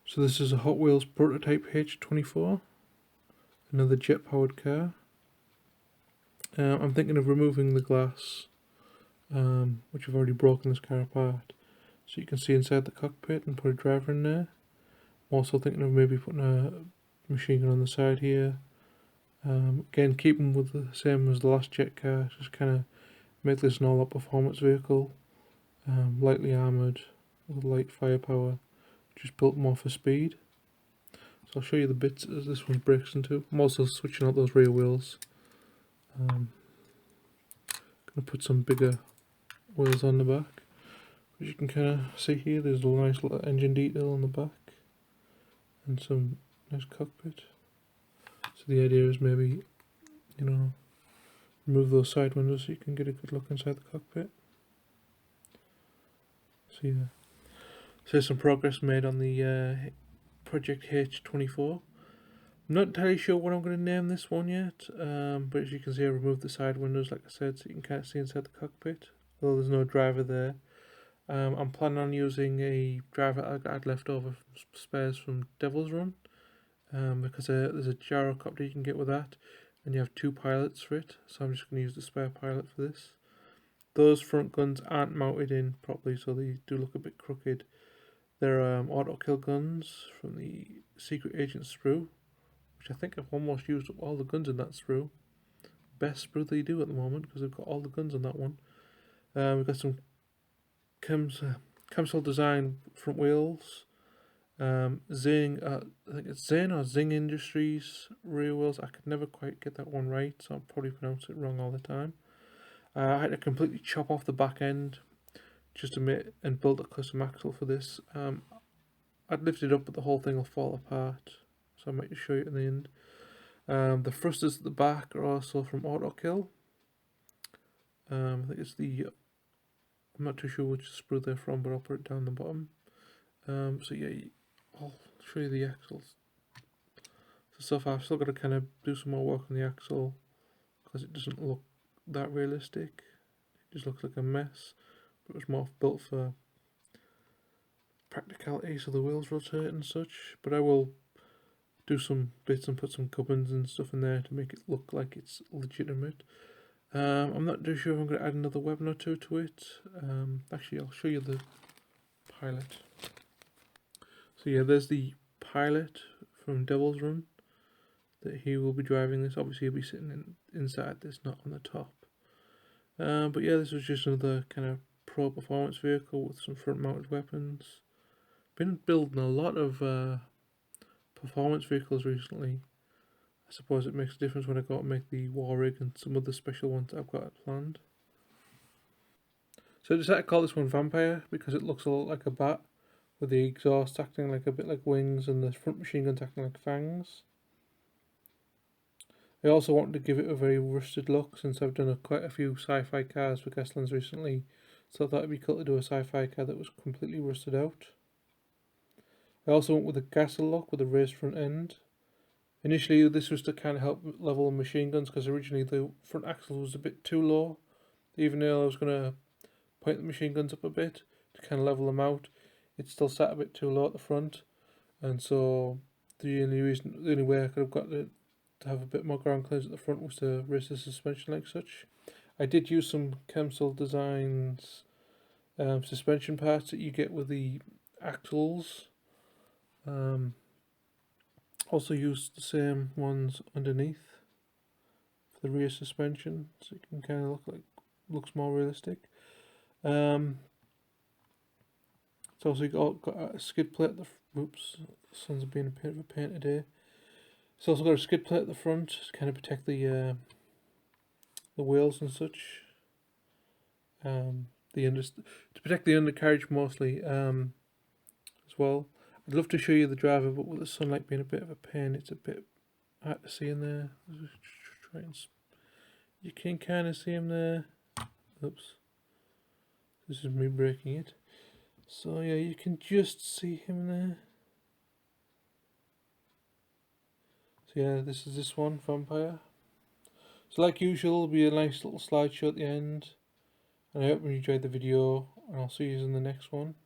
So this is a Hot Wheels prototype H-24, another jet-powered car. I'm thinking of removing the glass, which I've already broken this car apart, so you can see inside the cockpit and put a driver in there. I'm also thinking of maybe putting a machine gun on the side here. Again, keeping with the same as the last jet car, just kind of make this an all-out performance vehicle, lightly armoured with light firepower, just built more for speed. So I'll show you the bits as this one breaks into. I'm also switching out those rear wheels. Gonna put some bigger wheels on the back. As you can kind of see here, there's a nice little engine detail on the back and some nice cockpit. So the idea is maybe, remove those side windows so you can get a good look inside the cockpit. So yeah, so there's some progress made on the Project H-24. I'm not entirely sure what I'm going to name this one yet, but as you can see, I removed the side windows, like I said, so you can kind of see inside the cockpit, although there's no driver there. I'm planning on using a driver I had left over spares from Devil's Run, because there's a gyrocopter you can get with that, and you have 2 pilots for it, so I'm just going to use the spare pilot for this. Those front guns aren't mounted in properly, so they do look a bit crooked. They're auto kill guns from the Secret Agent sprue, which I think I've almost used up all the guns in that sprue. Best sprue they do at the moment, because they've got all the guns on that one. We've got some Camsol design front wheels. Zing, I think it's Zing or Zing Industries rear wheels. I could never quite get that one right, so I'll probably pronounce it wrong all the time. I had to completely chop off the back end just to make and build a custom axle for this. I'd lift it up, but the whole thing will fall apart, so I might just show you in the end. The thrusters at the back are also from Autokill. I think it's I'm not too sure which sprue they're from, but I'll put it down the bottom. So yeah, I'll show you the axles. So far I've still got to kind of do some more work on the axle, because it doesn't look that realistic. It just looks like a mess, but it was more built for practicality, so the wheels rotate and such. But I will do some bits and put some gubbins and stuff in there to make it look like it's legitimate. I'm not too sure if I'm going to add another weapon or two to it. Actually, I'll show you the pilot. So yeah, there's the pilot from Devil's Run, that he will be driving this. Obviously he'll be sitting inside this, not on the top. But yeah, this was just another kind of pro performance vehicle with some front mounted weapons. Been building a lot of performance vehicles recently. I suppose it makes a difference when I go out and make the war rig and some other special ones that I've got planned. So I decided to call this one Vampire because it looks a lot like a bat, with the exhaust acting like a bit like wings and the front machine guns acting like fangs. I also wanted to give it a very rusted look, since I've done quite a few sci-fi cars for Gaslands recently, so I thought it'd be cool to do a sci-fi car that was completely rusted out. I also went with a Gasl look with a raised front end. Initially this was to kind of help level the machine guns, because originally the front axle was a bit too low. Even though I was going to point the machine guns up a bit to kind of level them out, it still sat a bit too low at the front, and so the only way I could have got it to have a bit more ground clearance at the front was to raise the suspension like such. I did use some Camsol Designs suspension parts that you get with the axles. Also used the same ones underneath for the rear suspension, so it can kind of looks more realistic. It's also got a skid plate at the oops, sun's being a bit of a pain today. It's also got a skid plate at the front to kind of protect the wheels and such. To protect the undercarriage mostly, as well. I'd love to show you the driver, but with the sunlight being a bit of a pain, it's a bit hard to see in there. You can kind of see him there. Oops. This is me breaking it. So yeah, you can just see him there. So yeah, this is this one, Vampire. So like usual, there'll be a nice little slideshow at the end. And I hope you enjoyed the video, and I'll see you in the next one.